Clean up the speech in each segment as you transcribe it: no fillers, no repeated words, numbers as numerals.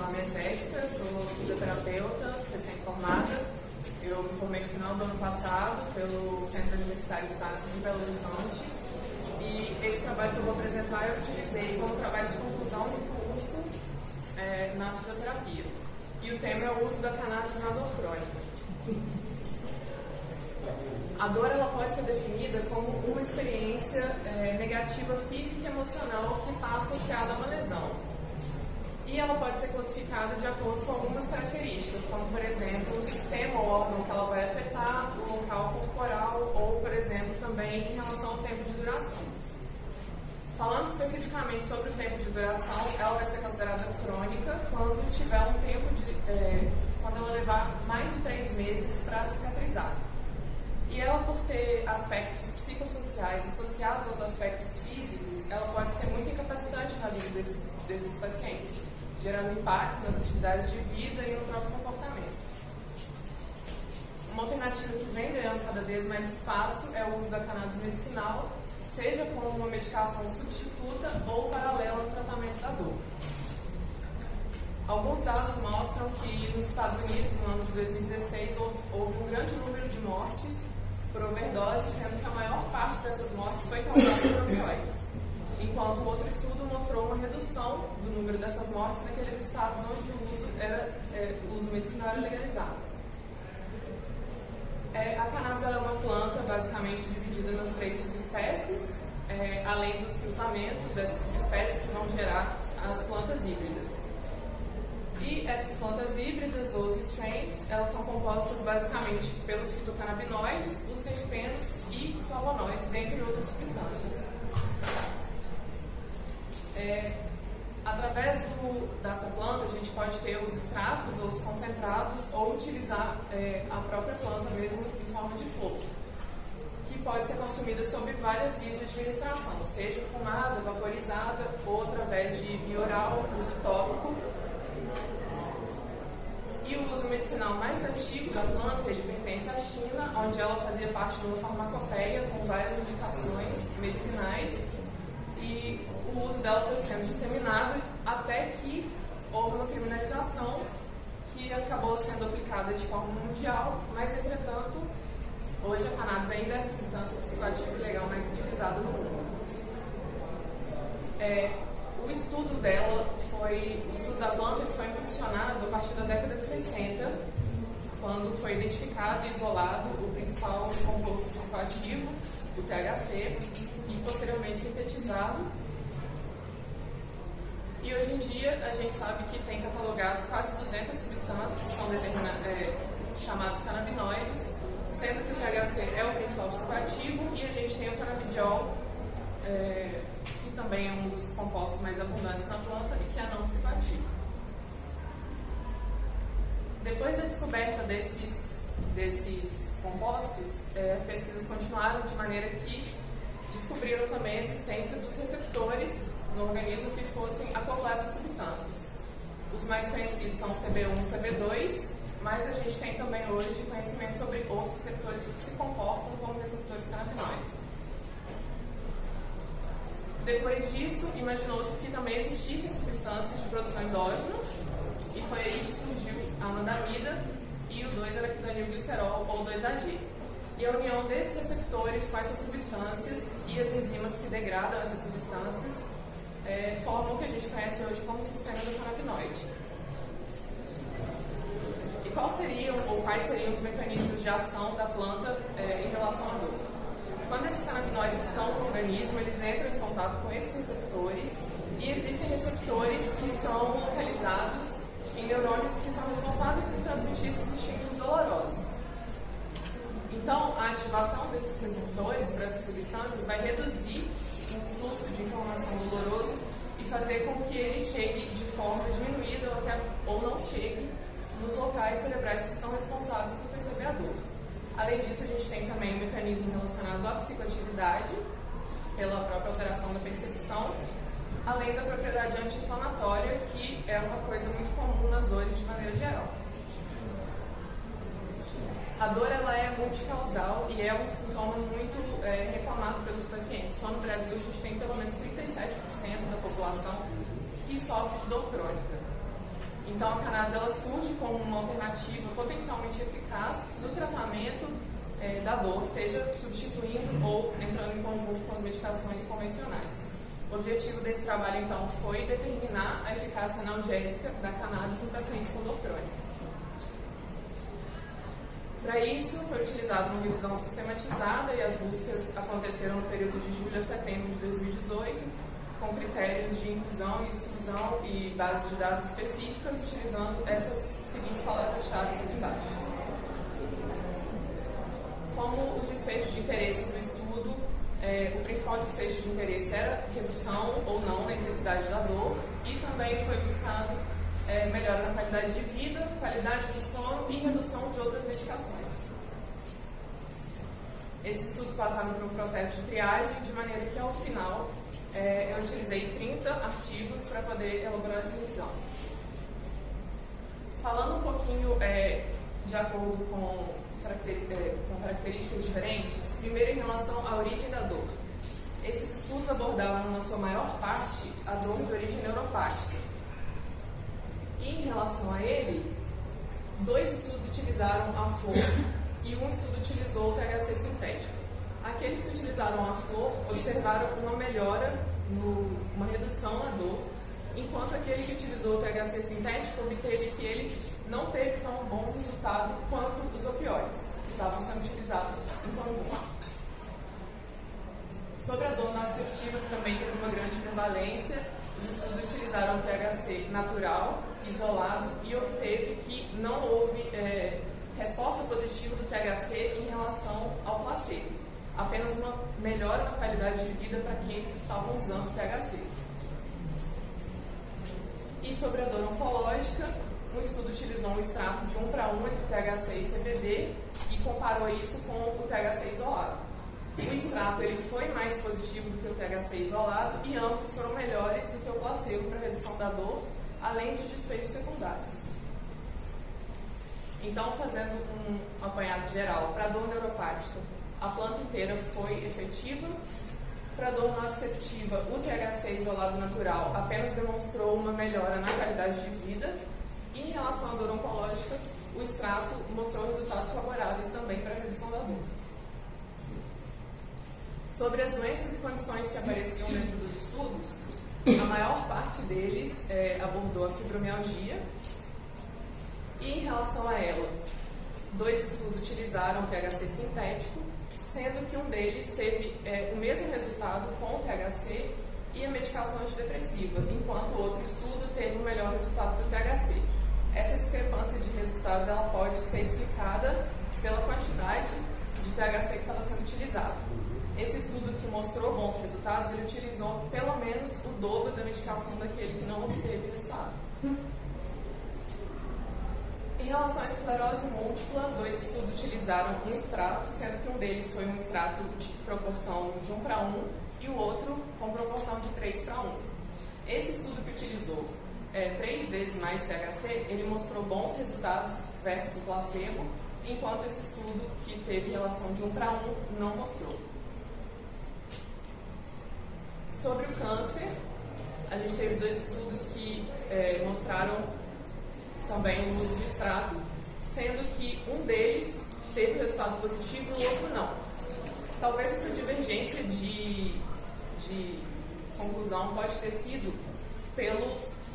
nome é Jéssica, eu sou fisioterapeuta, recém-formada. Eu me formei no final do ano passado pelo Centro Universitário Estácio de Belo Horizonte. E esse trabalho que eu vou apresentar eu utilizei como trabalho de conclusão de curso na fisioterapia. E o tema é o uso da cannabis na dor crônica. A dor ela pode ser definida como uma experiência negativa física e emocional que está associada a uma lesão. E ela pode ser classificada de acordo com algumas características, como, por exemplo, o sistema ou órgão que ela vai afetar, o local corporal ou, por exemplo, também em relação ao tempo de duração. Falando especificamente sobre o tempo de duração, ela vai ser considerada crônica quando tiver um tempo quando ela levar mais de 3 meses para cicatrizar. E ela, por ter aspectos psicossociais associados aos aspectos físicos, ela pode ser muito incapacitante na vida desses pacientes, gerando impacto nas atividades de vida e no próprio comportamento. Uma alternativa que vem ganhando cada vez mais espaço é o uso da cannabis medicinal, seja como uma medicação substituta ou paralela no tratamento da dor. Alguns dados mostram que nos Estados Unidos, no ano de 2016, houve um grande número de mortes por overdose, sendo que a maior parte dessas mortes foi causada por opioides, enquanto o outro estudo mostrou uma redução do número dessas mortes naqueles estados onde o uso medicinal era legalizado. A cannabis é uma planta basicamente dividida nas 3 subespécies, além dos cruzamentos dessas subespécies que vão gerar as plantas híbridas. E essas plantas híbridas, ou os strains, elas são compostas basicamente pelos fitocannabinoides, os terpenos e flavonoides, dentre outras substâncias. Através dessa planta, a gente pode ter os extratos ou os concentrados ou utilizar a própria planta mesmo em forma de flor, que pode ser consumida sob várias vias de administração, seja fumada, vaporizada ou através de via oral, uso tópico. E o uso medicinal mais antigo da planta, ele pertence à China, onde ela fazia parte de uma farmacopeia com várias indicações medicinais, e o uso dela foi sendo disseminado até que houve uma criminalização que acabou sendo aplicada de forma mundial, mas, entretanto, hoje a cannabis ainda é a substância psicoativa ilegal mais utilizada no mundo. O estudo da planta foi impulsionado a partir da década de 60, quando foi identificado e isolado o principal composto psicoativo, o THC, e posteriormente sintetizado. E hoje em dia a gente sabe que tem catalogados quase 200 substâncias que são chamados canabinoides, sendo que o THC é o principal psicoativo e a gente tem o canabidiol, que também é um dos compostos mais abundantes na planta e que é não psicoativo. Depois da descoberta desses compostos, as pesquisas continuaram de maneira que descobriram também a existência dos receptores no organismo que fossem acoplar essas substâncias. Os mais conhecidos são o CB1 e o CB2, mas a gente tem também hoje conhecimento sobre outros receptores que se comportam como receptores canabinoides. Depois disso, imaginou-se que também existissem substâncias de produção endógena, e foi aí que surgiu a anandamida e o 2-araquidonilglicerol, ou 2-AG. E a união desses receptores com essas substâncias e as enzimas que degradam essas substâncias formam o que a gente conhece hoje como sistema endocannabinoide. E quais seriam os mecanismos de ação da planta em relação à dor? Quando esses canabinoides estão no organismo, eles entram em contato com esses receptores, e existem receptores que estão localizados em neurônios que são responsáveis por transmitir esses estímulos dolorosos. Então, a ativação desses receptores para essas substâncias vai reduzir o fluxo de informação doloroso e fazer com que ele chegue de forma diminuída ou não chegue nos locais cerebrais que são responsáveis por perceber a dor. Além disso, a gente tem também um mecanismo relacionado à psicoatividade, pela própria alteração da percepção, além da propriedade anti-inflamatória, que é uma coisa muito comum nas dores de maneira geral. A dor ela é multicausal e é um sintoma muito reclamado pelos pacientes. Só no Brasil a gente tem pelo menos 37% da população que sofre de dor crônica. Então, a cannabis ela surge como uma alternativa potencialmente eficaz no tratamento da dor, seja substituindo ou entrando em conjunto com as medicações convencionais. O objetivo desse trabalho, então, foi determinar a eficácia analgésica da cannabis em pacientes com dor crônica. Para isso, foi utilizada uma revisão sistematizada e as buscas aconteceram no período de julho a setembro de 2018, com critérios de inclusão e exclusão e bases de dados específicas, utilizando essas seguintes palavras-chave aqui embaixo. Como os desfechos de interesse do estudo, o principal desfecho de interesse era redução ou não na intensidade da dor, e também foi buscado melhora na qualidade de vida, qualidade do sono e redução de outras medicações. Esses estudos passaram por um processo de triagem, de maneira que, ao final, eu utilizei 30 artigos para poder elaborar essa revisão. Falando um pouquinho de acordo com características diferentes, primeiro em relação à origem da dor. Esses estudos abordavam, na sua maior parte, a dor de origem neuropática. E em relação a ele, 2 estudos utilizaram a flor e um estudo utilizou o THC sintético. Aqueles que utilizaram a flor observaram uma melhora, uma redução na dor, enquanto aquele que utilizou o THC sintético obteve que ele não teve tão bom resultado quanto os opioides, que estavam sendo utilizados em conjunto. Sobre a dor nociceptiva, que também teve uma grande prevalência, os estudos utilizaram o THC natural, isolado, e obteve que não houve resposta positiva do THC em relação ao placebo. Apenas uma melhora na qualidade de vida para aqueles que estavam usando o THC. E sobre a dor oncológica, um estudo utilizou um extrato de 1:1 entre THC e CBD e comparou isso com o THC isolado. O extrato ele foi mais positivo do que o THC isolado e ambos foram melhores do que o placebo para redução da dor, além de desfechos secundários. Então, fazendo um apanhado geral, para a dor neuropática, a planta inteira foi efetiva. Para a dor nociceptiva, o THC isolado natural apenas demonstrou uma melhora na qualidade de vida. E em relação à dor oncológica, o extrato mostrou resultados favoráveis também para a redução da dor. Sobre as doenças e condições que apareciam dentro dos estudos, a maior parte deles abordou a fibromialgia. E em relação a ela, 2 estudos utilizaram o THC sintético, sendo que um deles teve o mesmo resultado com o THC e a medicação antidepressiva, enquanto o outro estudo teve o melhor resultado do THC. Essa discrepância de resultados ela pode ser explicada pela quantidade de THC que estava sendo utilizado. Esse estudo que mostrou bons resultados, ele utilizou pelo menos o dobro da medicação daquele que não obteve resultado. Em relação à esclerose múltipla, 2 estudos utilizaram um extrato, sendo que um deles foi um extrato de proporção de 1:1 e o outro com proporção de 3:1. Esse estudo que utilizou 3 vezes mais THC, ele mostrou bons resultados versus o placebo, enquanto esse estudo que teve relação de 1:1 não mostrou. Sobre o câncer, a gente teve 2 estudos que mostraram também o uso do extrato, sendo que um deles teve resultado positivo e o outro não. Talvez essa divergência de conclusão pode ter sido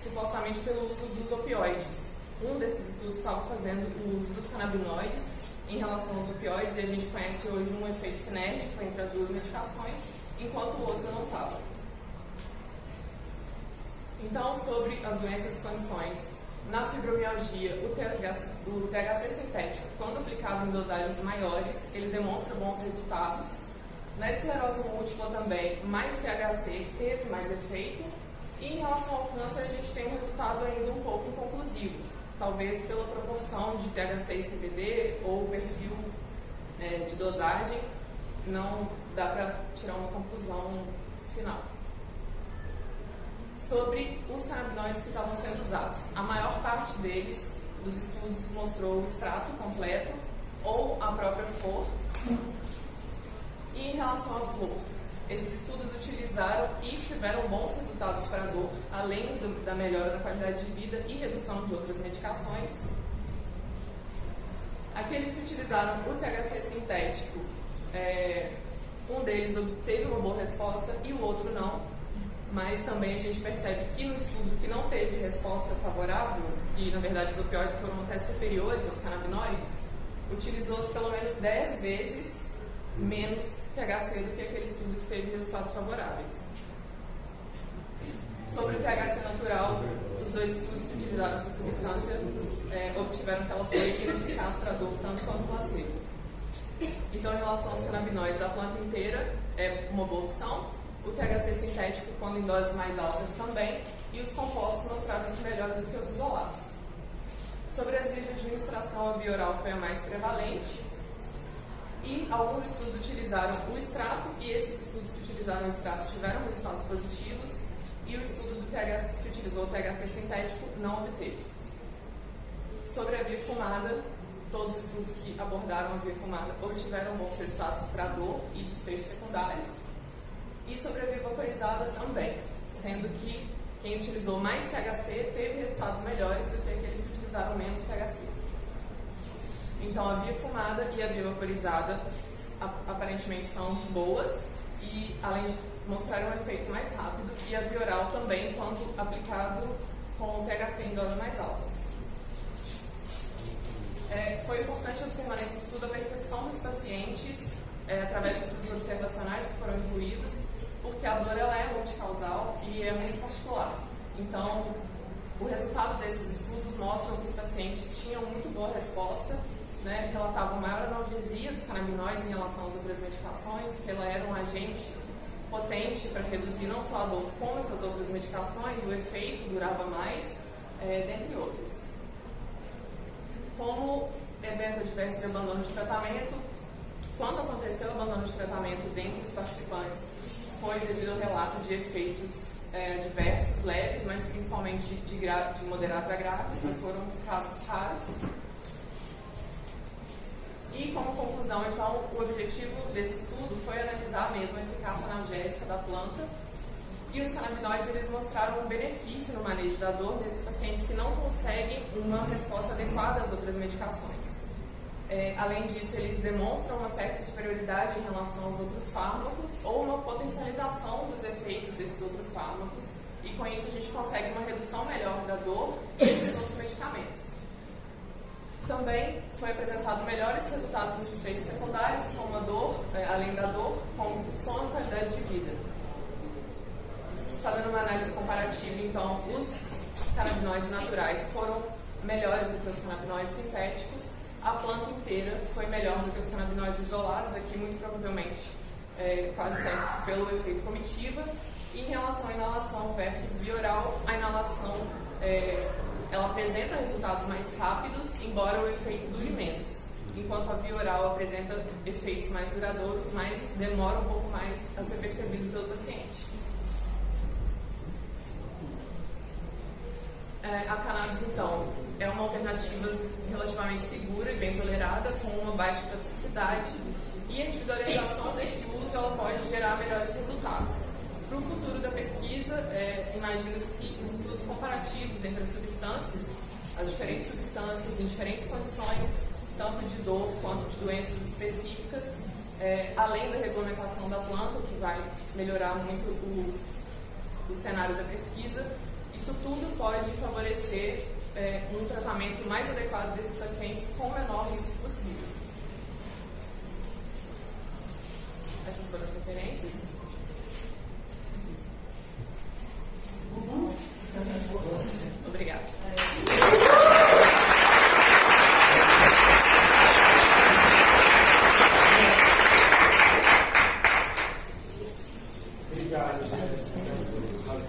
supostamente pelo uso dos opioides. Um desses estudos estava fazendo o uso dos canabinoides em relação aos opioides, e a gente conhece hoje um efeito sinérgico entre as 2 medicações, enquanto o outro não estava. Então, sobre as doenças e condições, na fibromialgia, o THC sintético, quando aplicado em dosagens maiores, ele demonstra bons resultados. Na esclerose múltipla também, mais THC teve mais efeito. E em relação ao câncer, a gente tem um resultado ainda um pouco inconclusivo, talvez pela proporção de THC e CBD ou o perfil de dosagem, não dá para tirar uma conclusão final. Sobre os canabinoides que estavam sendo usados, a maior parte deles, dos estudos, mostrou o extrato completo ou a própria flor. E em relação à flor, Esses estudos utilizaram e tiveram bons resultados para a dor, além da melhora da qualidade de vida e redução de outras medicações. Aqueles que utilizaram o THC sintético, um deles obteve uma boa resposta e o outro não, mas também a gente percebe que no estudo que não teve resposta favorável, e na verdade os opioides foram até superiores aos canabinoides, utilizou-se pelo menos 10 vezes menos THC do que aquele estudo que teve resultados favoráveis. Sobre o THC natural, os dois estudos que utilizaram essa substância obtiveram que ela foi ineficaz para a dor, tanto quanto o placebo. Então, em relação aos canabinoides, a planta inteira é uma boa opção, o THC sintético, quando em doses mais altas, também, e os compostos mostraram-se melhores do que os isolados. Sobre as vias de administração, a via oral foi a mais prevalente, e alguns estudos utilizaram o extrato, e esses estudos que utilizaram o extrato tiveram resultados positivos, e o estudo do THC, que utilizou o THC sintético não obteve. Sobre a via fumada, todos os estudos que abordaram a via fumada obtiveram bons resultados para dor e desfechos secundários. E sobre a via vaporizada também, sendo que quem utilizou mais THC teve resultados melhores do que aqueles que utilizaram menos THC. Então, a via fumada e a via vaporizada aparentemente são boas e, além de mostrarem um efeito mais rápido, e a via oral também, quando aplicado com o THC em doses mais altas. Foi importante observar nesse estudo a percepção dos pacientes através de estudos observacionais que foram incluídos, porque a dor ela é multicausal e é muito particular. Então, o resultado desses estudos mostram que os pacientes tinham muito boa resposta, relatavam maior analgesia dos canabinoides em relação às outras medicações, que ela era um agente potente para reduzir não só a dor, como essas outras medicações, o efeito durava mais, dentre outros. Como eventos adversos de abandono de tratamento, quando aconteceu o abandono de tratamento dentre os participantes, foi devido ao relato de efeitos adversos leves, mas principalmente de moderados a graves, que foram casos raros. E como conclusão, então, o objetivo desse estudo foi analisar mesmo a eficácia analgésica da planta, e os canabinoides eles mostraram um benefício no manejo da dor desses pacientes que não conseguem uma resposta adequada às outras medicações. Além disso, eles demonstram uma certa superioridade em relação aos outros fármacos ou uma potencialização dos efeitos desses outros fármacos, e com isso a gente consegue uma redução melhor da dor dos outros medicamentos. Também foi apresentado melhores resultados nos desfechos secundários, como a dor, além da dor, como sono e qualidade de vida. Fazendo uma análise comparativa, então, os canabinoides naturais foram melhores do que os canabinoides sintéticos, a planta inteira foi melhor do que os canabinoides isolados, aqui muito provavelmente quase certo pelo efeito comitiva. E em relação à inalação versus via oral, a inalação ela apresenta resultados mais rápidos, embora o efeito dure menos, enquanto a via oral apresenta efeitos mais duradouros, mas demora um pouco mais a ser percebido pelo paciente. A cannabis, então, é uma alternativa relativamente segura e bem tolerada, com uma baixa toxicidade, e a individualização desse uso ela pode gerar melhores resultados. Para o futuro da pesquisa, imagina-se que os estudos comparativos entre as substâncias, as diferentes substâncias em diferentes condições, tanto de dor quanto de doenças específicas, além da regulamentação da planta, que vai melhorar muito o cenário da pesquisa, isso tudo pode favorecer um tratamento mais adequado desses pacientes com o menor risco possível. Essas foram as referências.